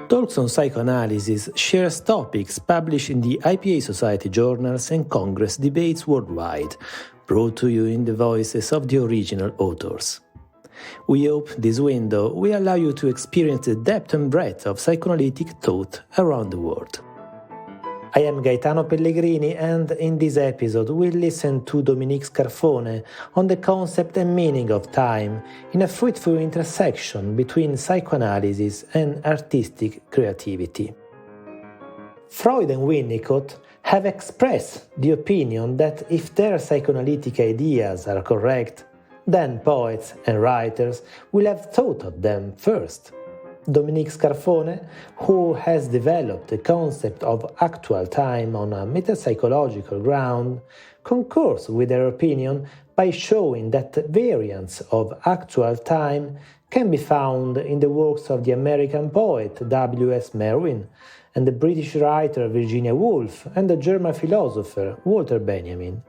Talks on Psychoanalysis shares topics published in the IPA Society journals and Congress debates worldwide, brought to you in the voices of the original authors. We hope this window will allow you to experience the depth and breadth of psychoanalytic thought around the world. I am Gaetano Pellegrini, and in this episode we'll listen to Dominique Scarfone on the concept and meaning of time in a fruitful intersection between psychoanalysis and artistic creativity. Freud and Winnicott have expressed the opinion that if their psychoanalytic ideas are correct, then poets and writers will have thought of them first. Dominique Scarfone, who has developed the concept of actual time on a metapsychological ground, concurs with their opinion by showing that variants of actual time can be found in the works of the American poet W.S. Merwin and the British writer Virginia Woolf and the German philosopher Walter Benjamin.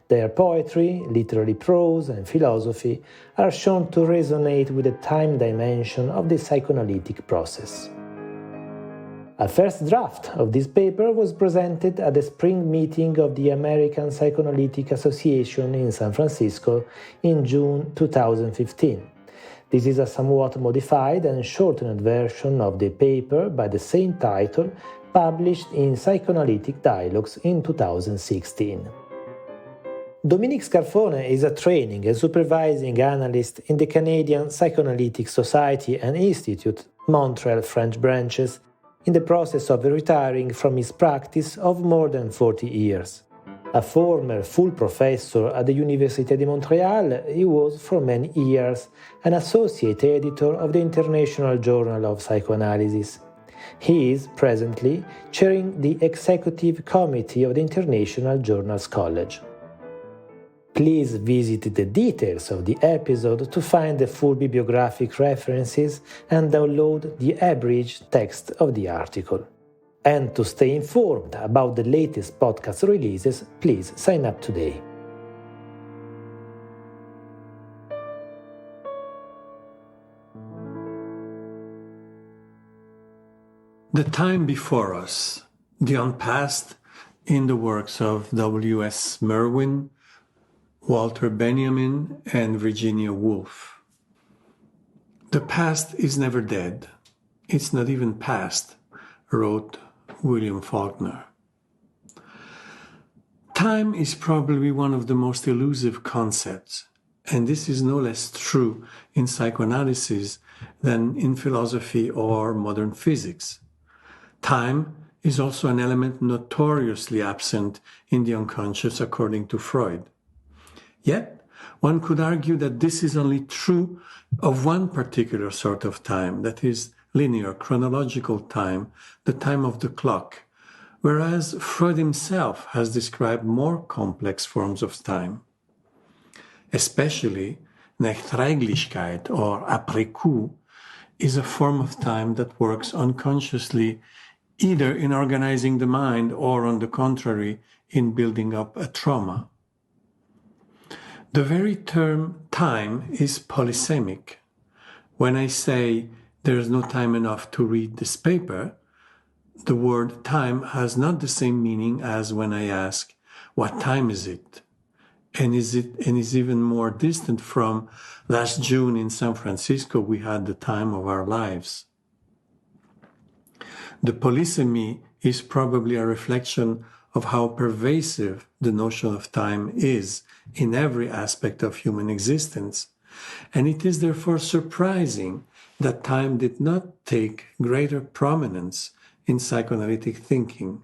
Their poetry, literary prose and philosophy are shown to resonate with the time dimension of the psychoanalytic process. A first draft of this paper was presented at the spring meeting of the American Psychoanalytic Association in San Francisco in June 2015. This is a somewhat modified and shortened version of the paper by the same title, published in Psychoanalytic Dialogues in 2016. Dominique Scarfone is a training and supervising analyst in the Canadian Psychoanalytic Society and Institute, Montreal French branches, in the process of retiring from his practice of more than 40 years. A former full professor at the Université de Montréal, he was for many years an associate editor of the International Journal of Psychoanalysis. He is presently chairing the Executive Committee of the International Journals College. Please visit the details of the episode to find the full bibliographic references and download the abridged text of the article. And to stay informed about the latest podcast releases, please sign up today. The time before us, the Unpast, in the works of W.S. Merwin, Walter Benjamin, and Virginia Woolf. The past is never dead. It's not even past, wrote William Faulkner. Time is probably one of the most elusive concepts, and this is no less true in psychoanalysis than in philosophy or modern physics. Time is also an element notoriously absent in the unconscious, according to Freud. Yet, one could argue that this is only true of one particular sort of time, that is, linear, chronological time, the time of the clock, whereas Freud himself has described more complex forms of time. Especially, Nachträglichkeit, or après coup, is a form of time that works unconsciously, either in organizing the mind or, on the contrary, in building up a trauma. The very term time is polysemic. When I say there's no time enough to read this paper, the word time has not the same meaning as when I ask, what time is it? And is even more distant from last June in San Francisco we had the time of our lives. The polysemy is probably a reflection of how pervasive the notion of time is in every aspect of human existence, and it is therefore surprising that time did not take greater prominence in psychoanalytic thinking,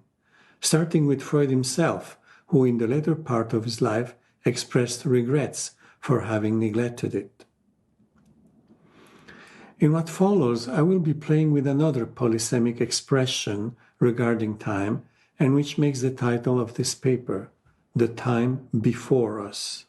starting with Freud himself, who in the later part of his life expressed regrets for having neglected it. In what follows, I will be playing with another polysemic expression regarding time, and which makes the title of this paper, The Time Before Us.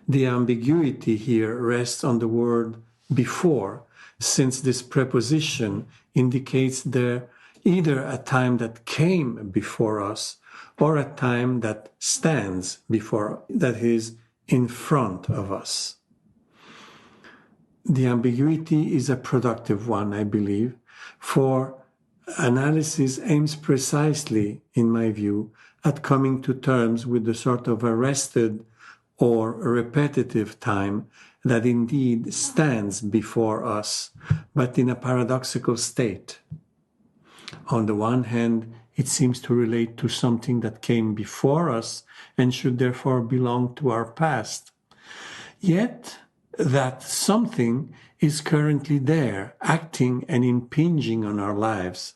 The ambiguity here rests on the word before, since this preposition indicates there either a time that came before us or a time that stands before, that is, in front of us. the ambiguity is a productive one, I believe, for analysis aims precisely, in my view, at coming to terms with the sort of arrested or repetitive time that indeed stands before us, but in a paradoxical state. On the one hand, it seems to relate to something that came before us and should therefore belong to our past. Yet, that something is currently there, acting and impinging on our lives.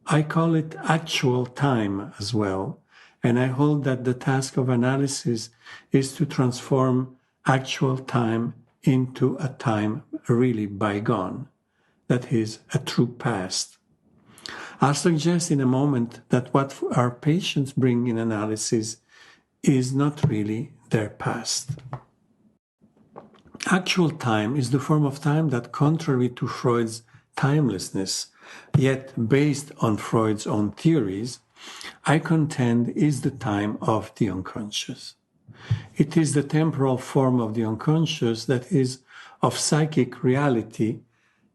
I call it actual time as well, and I hold that the task of analysis is to transform actual time into a time really bygone, that is, a true past. I'll suggest in a moment that what our patients bring in analysis is not really their past. Actual time is the form of time that, contrary to Freud's timelessness, yet based on Freud's own theories, I contend is the time of the unconscious. It is the temporal form of the unconscious that is of psychic reality,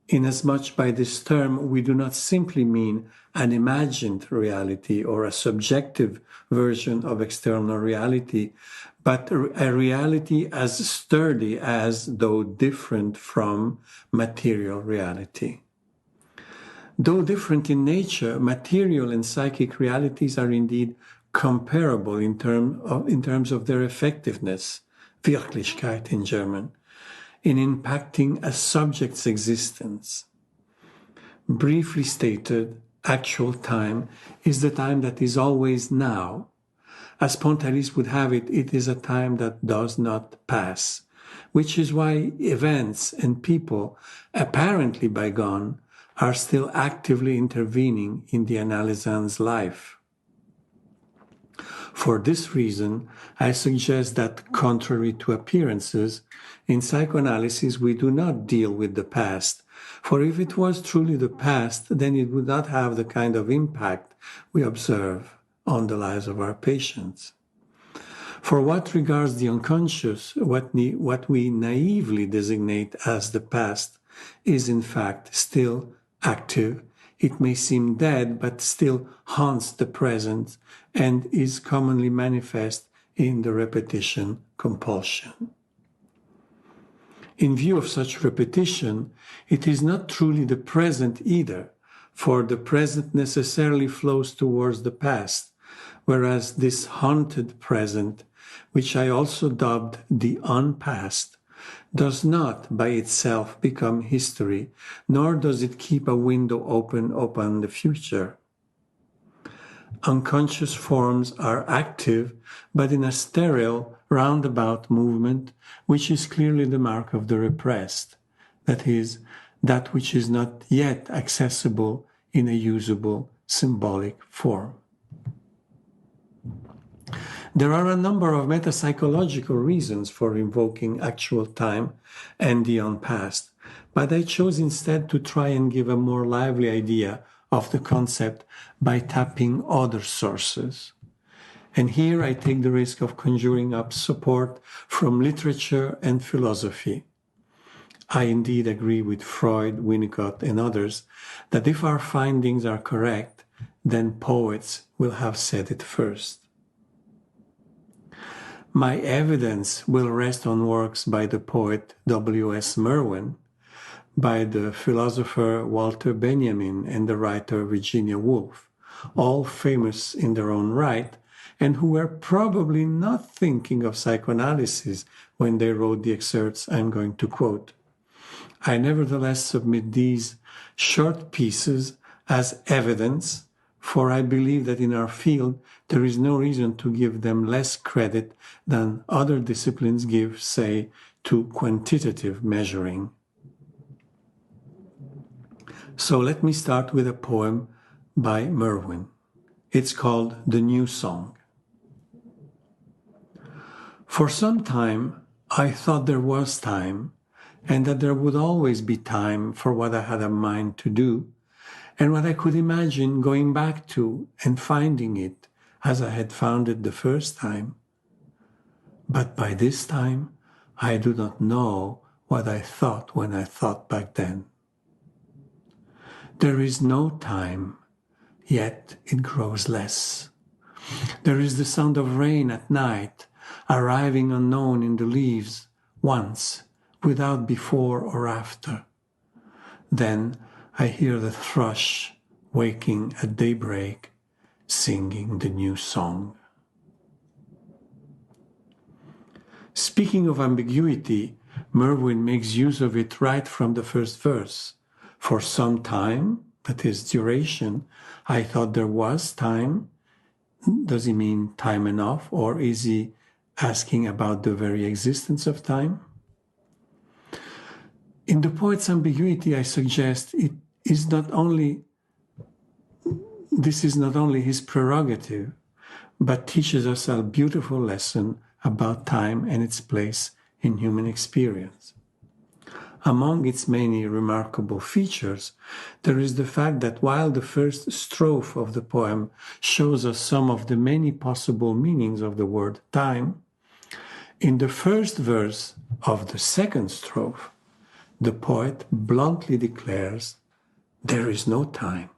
inasmuch by this term we do not simply mean an imagined reality or a subjective version of external reality, but a reality as sturdy as, though different from, material reality. Though different in nature, material and psychic realities are indeed comparable in terms of their effectiveness, Wirklichkeit in German, in impacting a subject's existence. Briefly stated, actual time is the time that is always now. As Pontalis would have it, it is a time that does not pass, which is why events and people, apparently bygone, are still actively intervening in the analysand's life. For this reason, I suggest that, contrary to appearances, in psychoanalysis we do not deal with the past, for if it was truly the past, then it would not have the kind of impact we observe on the lives of our patients. For what regards the unconscious, what we naively designate as the past is in fact still active. It may seem dead, but still haunts the present and is commonly manifest in the repetition compulsion. In view of such repetition, it is not truly the present either, for the present necessarily flows towards the past, whereas this haunted present, which I also dubbed the Unpast, does not by itself become history, nor does it keep a window open upon the future. Unconscious forms are active, but in a sterile, roundabout movement, which is clearly the mark of the repressed, that is, that which is not yet accessible in a usable, symbolic form. There are a number of metapsychological reasons for invoking actual time and the unpast, but I chose instead to try and give a more lively idea of the concept by tapping other sources. And here I take the risk of conjuring up support from literature and philosophy. I indeed agree with Freud, Winnicott, and others that if our findings are correct, then poets will have said it first. My evidence will rest on works by the poet W.S. Merwin, by the philosopher Walter Benjamin, and the writer Virginia Woolf, all famous in their own right, and who were probably not thinking of psychoanalysis when they wrote the excerpts I'm going to quote. I nevertheless submit these short pieces as evidence, for I believe that in our field there is no reason to give them less credit than other disciplines give, say, to quantitative measuring. So let me start with a poem by Merwin. It's called The New Song. For some time, I thought there was time, and that there would always be time for what I had a mind to do, and what I could imagine going back to and finding it as I had found it the first time. But by this time, I do not know what I thought when I thought back then. There is no time, yet it grows less. There is the sound of rain at night, arriving unknown in the leaves, once, without before or after. Then I hear the thrush waking at daybreak, singing the new song. Speaking of ambiguity, Merwin makes use of it right from the first verse. For some time, that is duration, I thought there was time. Does he mean time enough, or is he asking about the very existence of time? In the poet's ambiguity, I suggest this is not only his prerogative, but teaches us a beautiful lesson about time and its place in human experience. Among its many remarkable features, there is the fact that while the first strophe of the poem shows us some of the many possible meanings of the word time, in the first verse of the second strophe, the poet bluntly declares, "There is no time."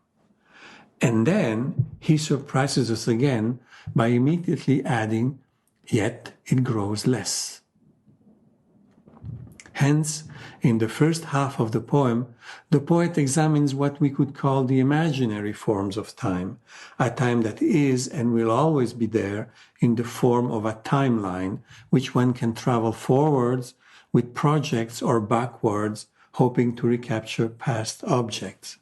And then he surprises us again by immediately adding, "Yet it grows less." Hence, in the first half of the poem, the poet examines what we could call the imaginary forms of time, a time that is and will always be there in the form of a timeline, which one can travel forwards with projects or backwards, hoping to recapture past objects.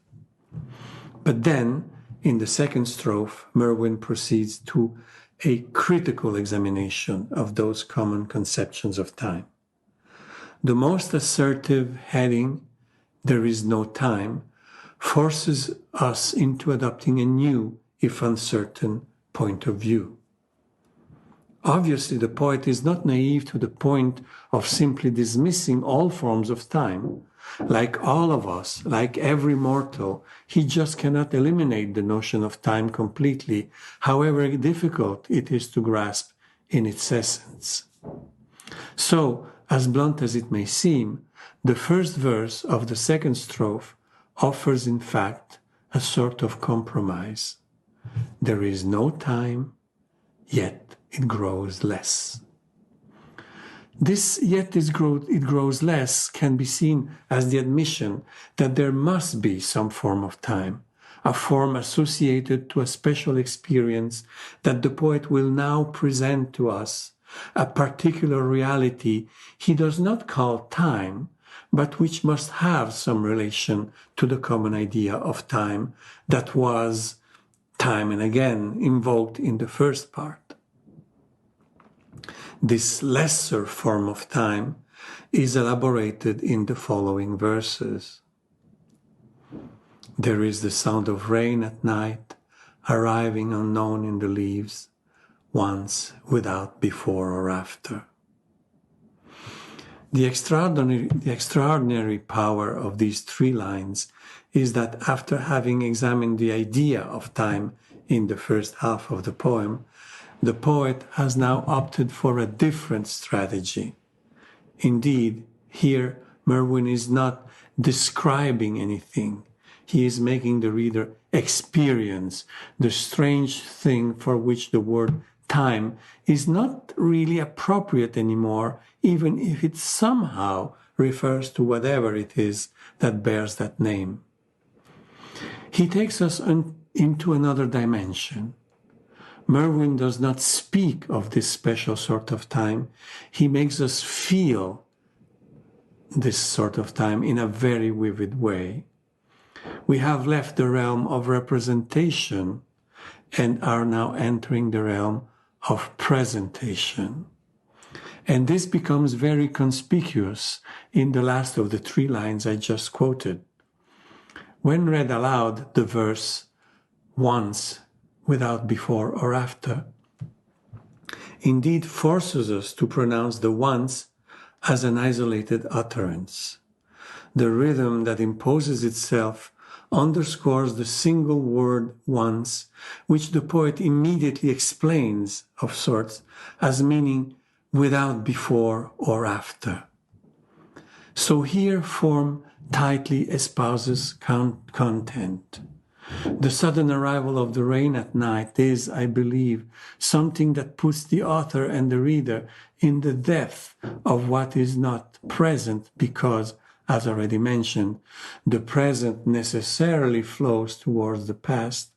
But then, in the second strophe, Merwin proceeds to a critical examination of those common conceptions of time. The most assertive heading, "There is no time," forces us into adopting a new, if uncertain, point of view. Obviously, the poet is not naive to the point of simply dismissing all forms of time. Like all of us, like every mortal, he just cannot eliminate the notion of time completely, however difficult it is to grasp in its essence. So, as blunt as it may seem, the first verse of the second strophe offers, in fact, a sort of compromise. There is no time, yet it grows less. This "yet it grows less" can be seen as the admission that there must be some form of time, a form associated to a special experience that the poet will now present to us, a particular reality he does not call time, but which must have some relation to the common idea of time that was, time and again, invoked in the first part. This lesser form of time is elaborated in the following verses. There is the sound of rain at night, arriving unknown in the leaves, once without before or after. The extraordinary power of these three lines is that after having examined the idea of time in the first half of the poem, the poet has now opted for a different strategy. Indeed, here Merwin is not describing anything. He is making the reader experience the strange thing for which the word time is not really appropriate anymore, even if it somehow refers to whatever it is that bears that name. He takes us into another dimension. Merwin does not speak of this special sort of time. He makes us feel this sort of time in a very vivid way. We have left the realm of representation and are now entering the realm of presentation. And this becomes very conspicuous in the last of the three lines I just quoted. When read aloud, the verse, "once, without before or after," indeed forces us to pronounce the once as an isolated utterance. The rhythm that imposes itself underscores the single word once, which the poet immediately explains, of sorts, as meaning without before or after. So here form tightly espouses content. The sudden arrival of the rain at night is, I believe, something that puts the author and the reader in the depth of what is not present because, as already mentioned, the present necessarily flows towards the past,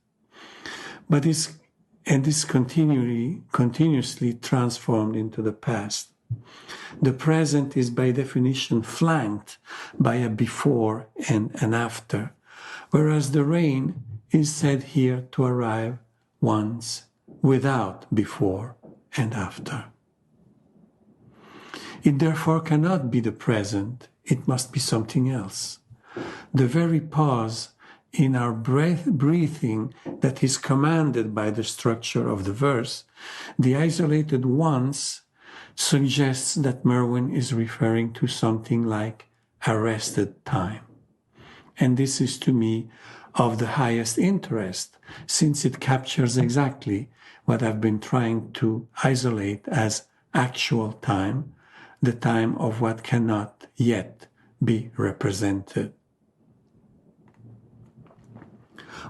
but is continuously transformed into the past. The present is by definition flanked by a before and an after, whereas the rain is said here to arrive once without before and after. It therefore cannot be the present, it must be something else. The very pause in our breathing that is commanded by the structure of the verse, the isolated once, suggests that Merwin is referring to something like arrested time. And this is to me of the highest interest, since it captures exactly what I've been trying to isolate as actual time, the time of what cannot yet be represented.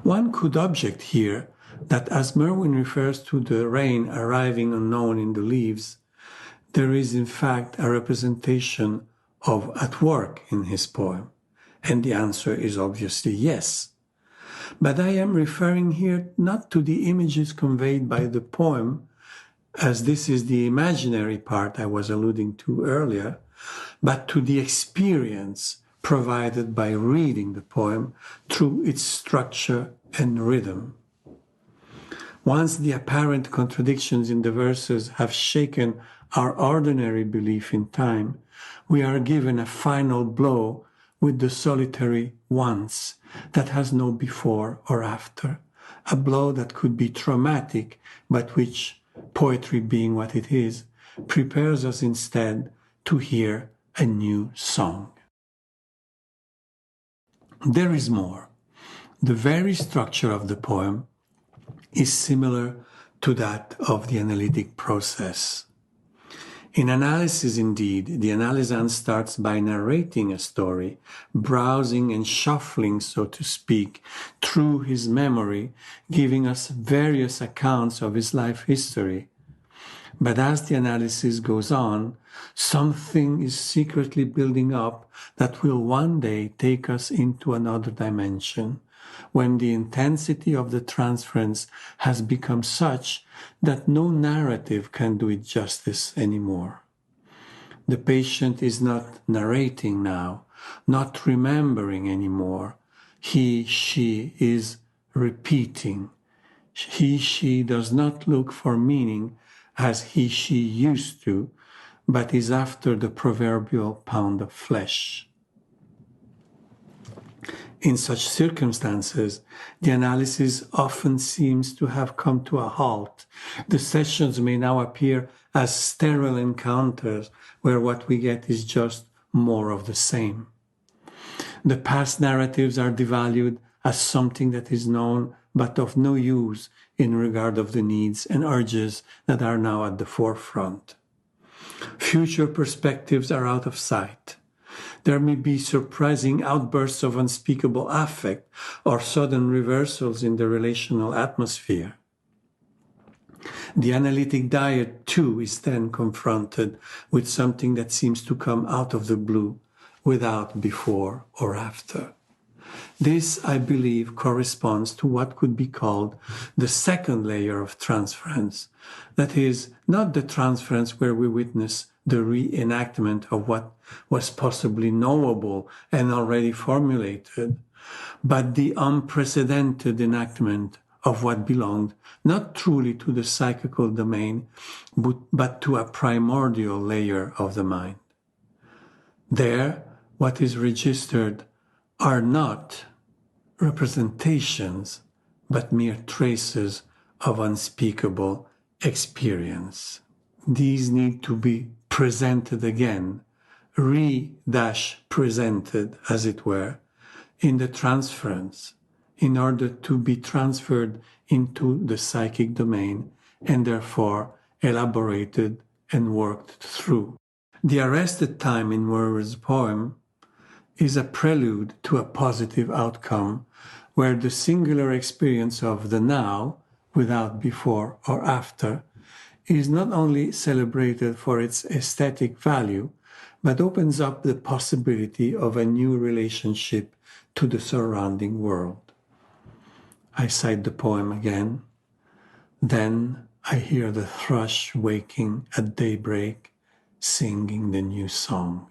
One could object here that as Merwin refers to the rain arriving unknown in the leaves, there is in fact a representation of at work in his poem. And the answer is obviously yes. But I am referring here not to the images conveyed by the poem, as this is the imaginary part I was alluding to earlier, but to the experience provided by reading the poem through its structure and rhythm. Once the apparent contradictions in the verses have shaken our ordinary belief in time, we are given a final blow with the solitary once that has no before or after, a blow that could be traumatic, but which, poetry being what it is, prepares us instead to hear a new song. There is more. The very structure of the poem is similar to that of the analytic process. In analysis, indeed, the analysand starts by narrating a story, browsing and shuffling, so to speak, through his memory, giving us various accounts of his life history. But as the analysis goes on, something is secretly building up that will one day take us into another dimension, when the intensity of the transference has become such that no narrative can do it justice anymore. The patient is not narrating now, not remembering anymore. He, she is repeating. He, she does not look for meaning as he, she used to, but is after the proverbial pound of flesh. In such circumstances, the analysis often seems to have come to a halt. The sessions may now appear as sterile encounters where what we get is just more of the same. The past narratives are devalued as something that is known but of no use in regard of the needs and urges that are now at the forefront. Future perspectives are out of sight. There may be surprising outbursts of unspeakable affect or sudden reversals in the relational atmosphere. The analytic diet, too, is then confronted with something that seems to come out of the blue, without before or after. This, I believe, corresponds to what could be called the second layer of transference. That is, not the transference where we witness the reenactment of what was possibly knowable and already formulated, but the unprecedented enactment of what belonged not truly to the psychical domain, but to a primordial layer of the mind. There, what is registered are not representations, but mere traces of unspeakable experience. These need to be presented again, presented, as it were, in the transference, in order to be transferred into the psychic domain and therefore elaborated and worked through. The arrested time in Merwin's poem is a prelude to a positive outcome where the singular experience of the now, without before or after, is not only celebrated for its aesthetic value, but opens up the possibility of a new relationship to the surrounding world. I cite the poem again. Then I hear the thrush waking at daybreak, singing the new song.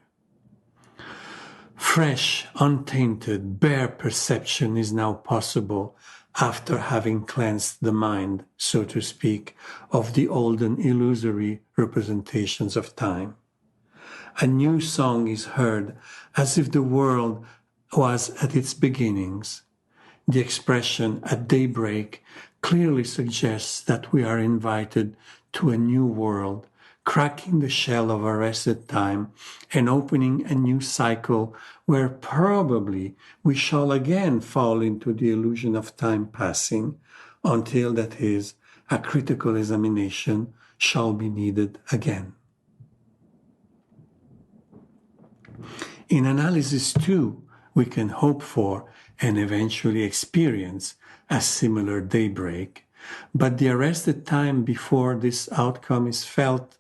Fresh, untainted, bare perception is now possible after having cleansed the mind, so to speak, of the old and illusory representations of time. A new song is heard as if the world was at its beginnings. The expression at daybreak clearly suggests that we are invited to a new world, cracking the shell of arrested time and opening a new cycle where probably we shall again fall into the illusion of time passing until, that is, a critical examination shall be needed again. In analysis, too, we can hope for and eventually experience a similar daybreak, but the arrested time before this outcome is felt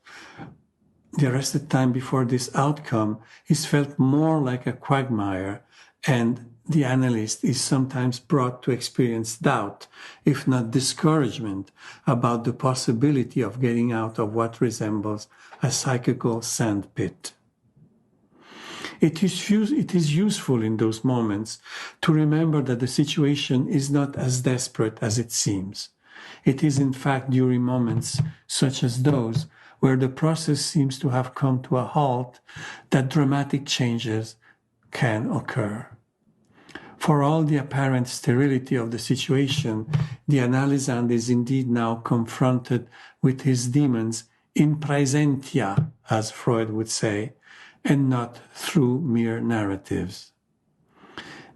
more like a quagmire, and the analyst is sometimes brought to experience doubt, if not discouragement, about the possibility of getting out of what resembles a psychical sandpit. It is useful in those moments to remember that the situation is not as desperate as it seems. It is in fact during moments such as those where the process seems to have come to a halt that dramatic changes can occur. For all the apparent sterility of the situation, the analysand is indeed now confronted with his demons in praesentia, as Freud would say, and not through mere narratives.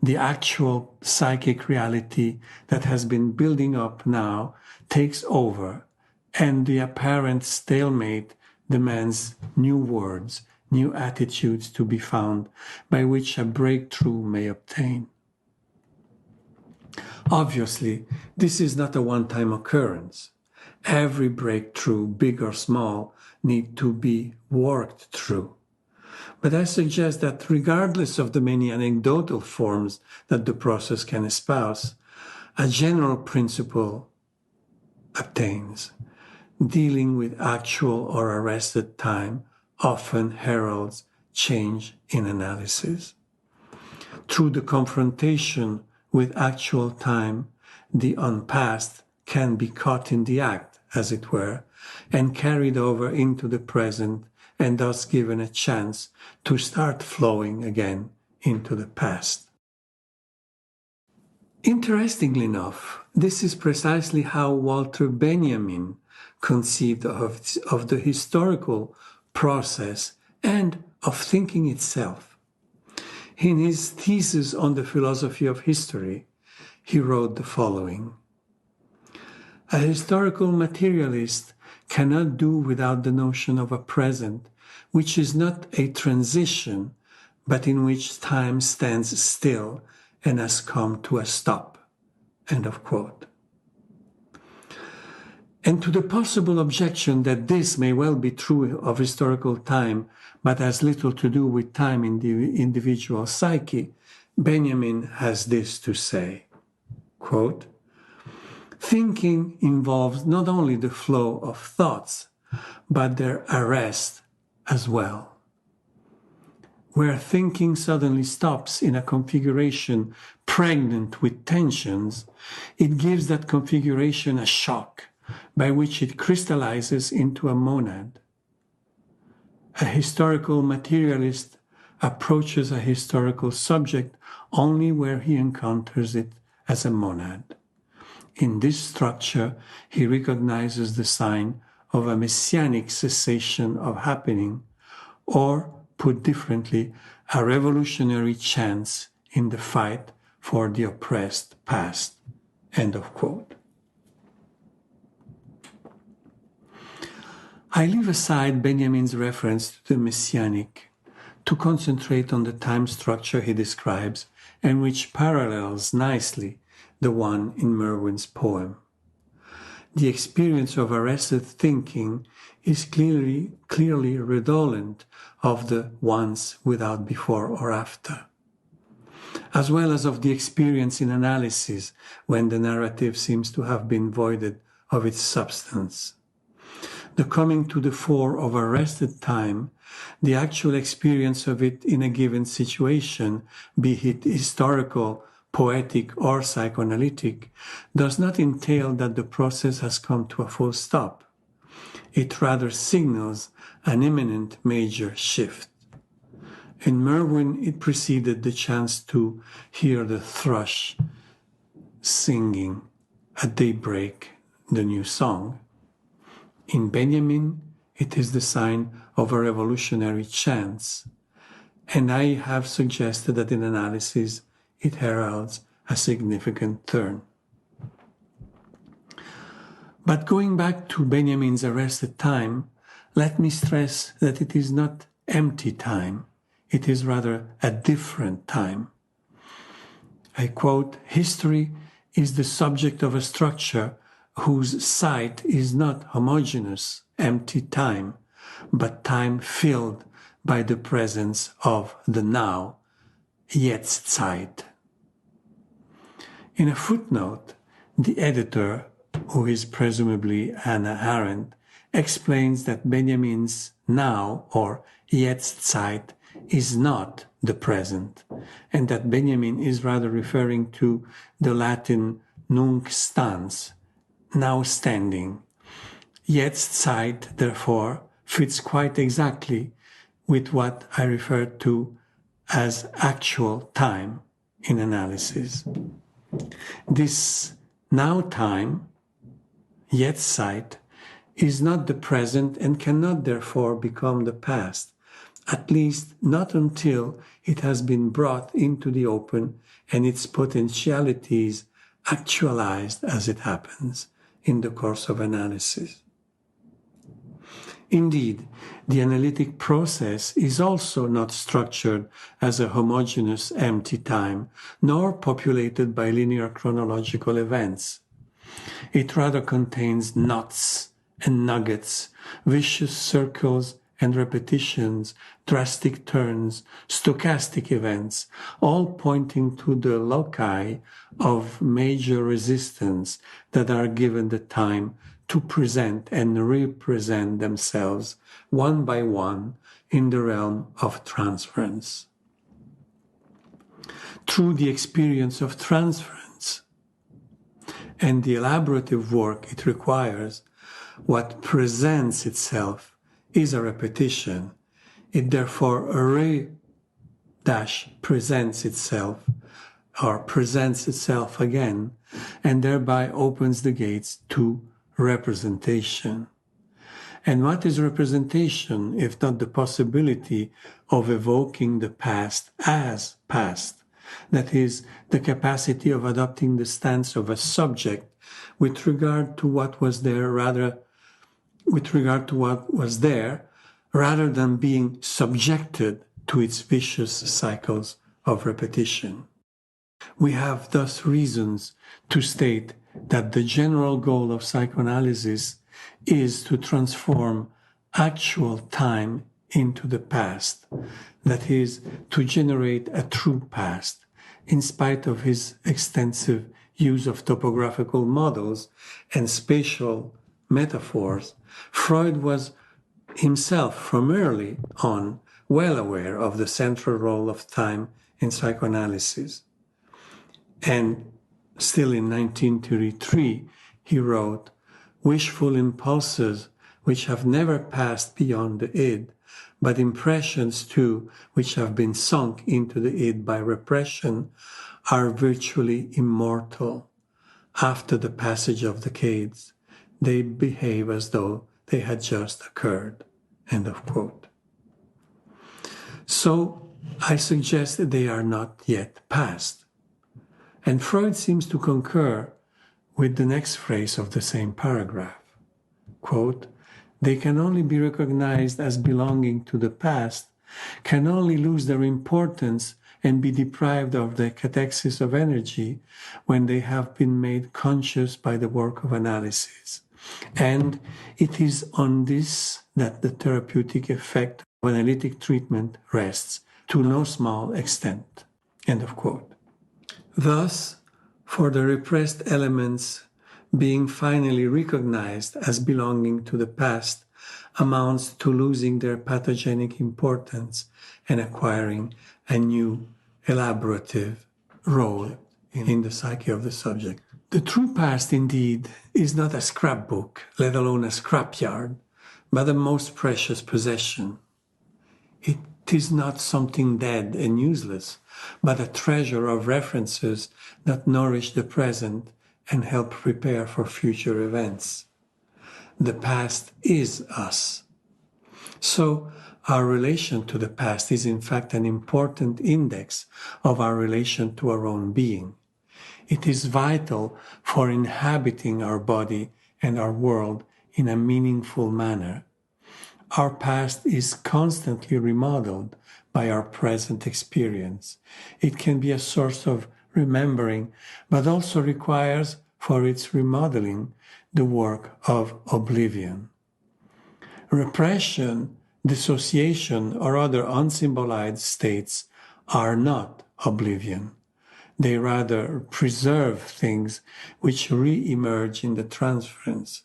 The actual psychic reality that has been building up now takes over, and the apparent stalemate demands new words, new attitudes to be found by which a breakthrough may obtain. Obviously, this is not a one-time occurrence. Every breakthrough, big or small, needs to be worked through. But I suggest that regardless of the many anecdotal forms that the process can espouse, a general principle obtains. Dealing with actual or arrested time often heralds change in analysis. Through the confrontation with actual time, the unpast can be caught in the act, as it were, and carried over into the present, and thus given a chance to start flowing again into the past. Interestingly enough, this is precisely how Walter Benjamin conceived of the historical process and of thinking itself. In his thesis on the philosophy of history, he wrote the following: "A historical materialist cannot do without the notion of a present, which is not a transition, but in which time stands still and has come to a stop." End of quote. And to the possible objection that this may well be true of historical time, but has little to do with time in the individual psyche, Benjamin has this to say, quote, "Thinking involves not only the flow of thoughts, but their arrest as well. Where thinking suddenly stops in a configuration pregnant with tensions, it gives that configuration a shock by which it crystallizes into a monad. A historical materialist approaches a historical subject only where he encounters it as a monad. In this structure, he recognizes the sign of a messianic cessation of happening, or, put differently, a revolutionary chance in the fight for the oppressed past." End of quote. I leave aside Benjamin's reference to the messianic to concentrate on the time structure he describes and which parallels nicely the one in Merwin's poem. The experience of arrested thinking is clearly redolent of the once without before or after, as well as of the experience in analysis when the narrative seems to have been voided of its substance. The coming to the fore of arrested time, the actual experience of it in a given situation, be it historical, poetic, or psychoanalytic, does not entail that the process has come to a full stop. It rather signals an imminent major shift. In Merwin, it preceded the chance to hear the thrush singing at daybreak, the new song. In Benjamin, it is the sign of a revolutionary chance, and I have suggested that in analysis it heralds a significant turn. But going back to Benjamin's arrested time, let me stress that it is not empty time, it is rather a different time. I quote, "History is the subject of a structure whose site is not homogeneous, empty time, but time filled by the presence of the now, Jetztzeit." In a footnote, the editor, who is presumably Hannah Arendt, explains that Benjamin's now, or Jetztzeit, is not the present, and that Benjamin is rather referring to the Latin nunc stans, now standing. Jetztzeit, therefore, fits quite exactly with what I referred to as actual time in analysis. This now time, Jetztzeit, is not the present and cannot therefore become the past, at least not until it has been brought into the open and its potentialities actualized as it happens in the course of analysis. Indeed, the analytic process is also not structured as a homogeneous empty time, nor populated by linear chronological events. It rather contains knots and nuggets, vicious circles and repetitions, drastic turns, stochastic events, all pointing to the loci of major resistance that are given the time to present and represent themselves one by one in the realm of transference. Through the experience of transference and the elaborative work it requires, what presents itself is a repetition. It therefore presents itself or presents itself again, and thereby opens the gates to representation. And what is representation if not the possibility of evoking the past as past? That is, the capacity of adopting the stance of a subject with regard to what was there rather than being subjected to its vicious cycles of repetition. We have thus reasons to state that the general goal of psychoanalysis is to transform actual time into the past, that is, to generate a true past. In spite of his extensive use of topographical models and spatial metaphors, Freud was himself from early on well aware of the central role of time in psychoanalysis. And still in 1933, he wrote, "Wishful impulses which have never passed beyond the id, but impressions too which have been sunk into the id by repression, are virtually immortal. After the passage of decades, they behave as though they had just occurred." End of quote. So I suggest that they are not yet past. And Freud seems to concur with the next phrase of the same paragraph. Quote, "They can only be recognized as belonging to the past can only lose their importance and be deprived of the catexis of energy when they have been made conscious by the work of analysis. And it is on this that the therapeutic effect of analytic treatment rests, to no small extent. End of quote. Thus, for the repressed elements, being finally recognized as belonging to the past amounts to losing their pathogenic importance and acquiring a new elaborative role in the psyche of the subject. The true past, indeed, is not a scrapbook, let alone a scrapyard, but a most precious possession. It is not something dead and useless, but a treasure of references that nourish the present and help prepare for future events. The past is us. So, our relation to the past is in fact an important index of our relation to our own being. It is vital for inhabiting our body and our world in a meaningful manner. Our past is constantly remodeled by our present experience. It can be a source of remembering, but also requires for its remodeling the work of oblivion. Repression, dissociation, or other unsymbolized states are not oblivion. They rather preserve things which re-emerge in the transference.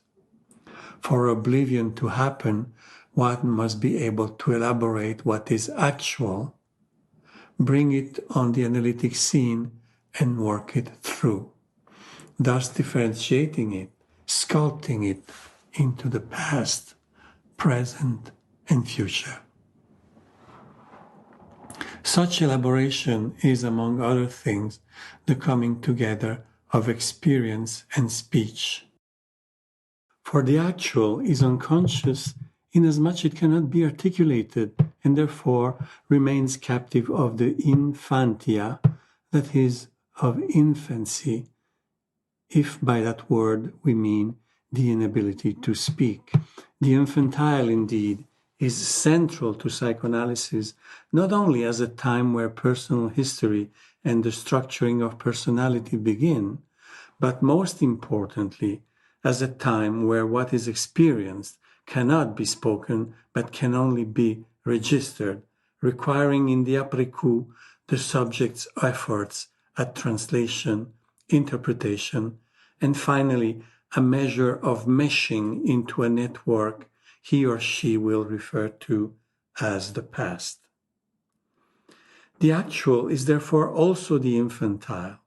For oblivion to happen, one must be able to elaborate what is actual, bring it on the analytic scene, and work it through, thus differentiating it, sculpting it into the past, present, and future. Such elaboration is, among other things, the coming together of experience and speech. For the actual is unconscious inasmuch it cannot be articulated and therefore remains captive of the infantia, that is, of infancy, if by that word we mean the inability to speak. The infantile, indeed, is central to psychoanalysis, not only as a time where personal history and the structuring of personality begin, but most importantly, as a time where what is experienced cannot be spoken, but can only be registered, requiring in the après-coup the subject's efforts at translation, interpretation, and finally a measure of meshing into a network he or she will refer to as the past. The actual is therefore also the infantile,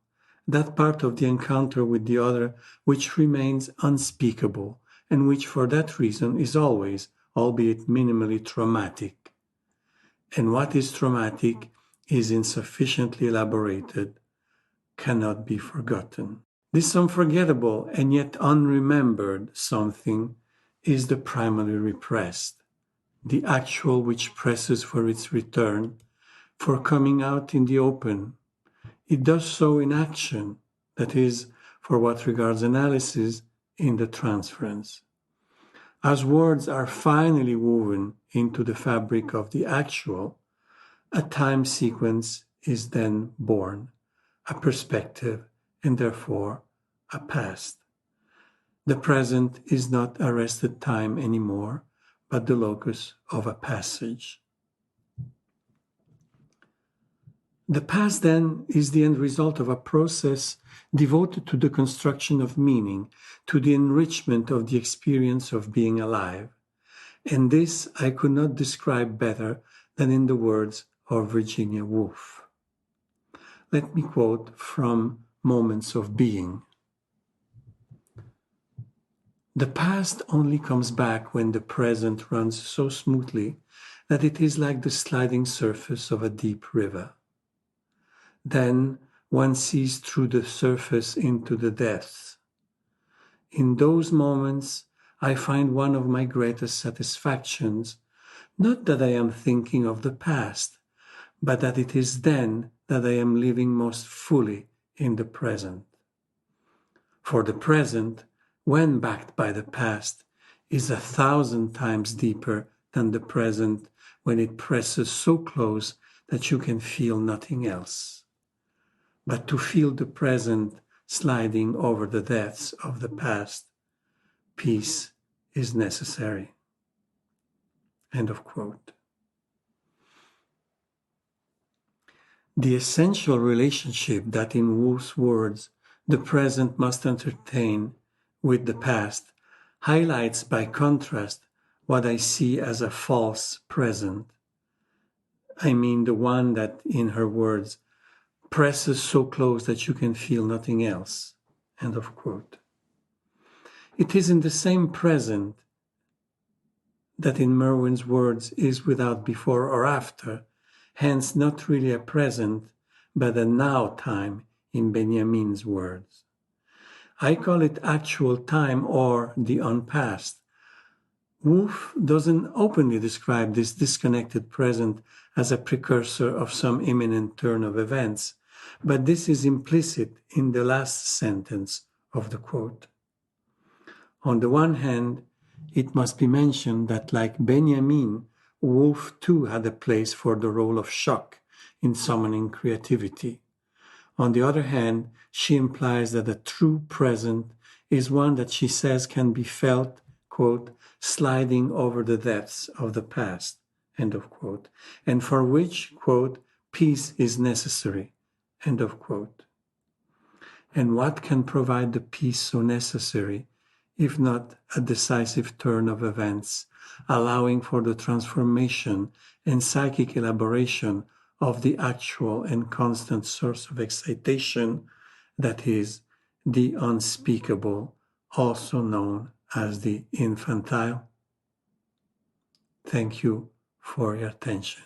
that part of the encounter with the other which remains unspeakable and which for that reason is always, albeit minimally, traumatic. And what is traumatic is insufficiently elaborated, cannot be forgotten. This unforgettable and yet unremembered something is the primarily repressed, the actual which presses for its return, for coming out in the open. It does so in action, that is, for what regards analysis, in the transference. As words are finally woven into the fabric of the actual, a time sequence is then born, a perspective, and therefore a past. The present is not arrested time anymore, but the locus of a passage. The past, then, is the end result of a process devoted to the construction of meaning, to the enrichment of the experience of being alive. And this I could not describe better than in the words of Virginia Woolf. Let me quote from Moments of Being. The past only comes back when the present runs so smoothly that it is like the sliding surface of a deep river. Then one sees through the surface into the depths. In those moments, I find one of my greatest satisfactions, not that I am thinking of the past, but that it is then that I am living most fully in the present. For the present, when backed by the past, is 1,000 times deeper than the present when it presses so close that you can feel nothing else. But to feel the present sliding over the depths of the past, peace is necessary. End of quote. The essential relationship that in Woolf's words the present must entertain with the past highlights by contrast what I see as a false present. I mean the one that, in her words, presses so close that you can feel nothing else. End of quote. It is in the same present that in Merwin's words is without before or after, hence not really a present, but a now time in Benjamin's words. I call it actual time or the unpast. Woolf doesn't openly describe this disconnected present as a precursor of some imminent turn of events, but this is implicit in the last sentence of the quote. On the one hand, it must be mentioned that, like Benjamin, Woolf too had a place for the role of shock in summoning creativity. On the other hand, she implies that a true present is one that she says can be felt, quote, sliding over the depths of the past, end of quote, and for which, quote, peace is necessary, end of quote. And what can provide the peace so necessary, if not a decisive turn of events, allowing for the transformation and psychic elaboration of the actual and constant source of excitation, that is, the unspeakable, also known as the infantile? Thank you for your attention.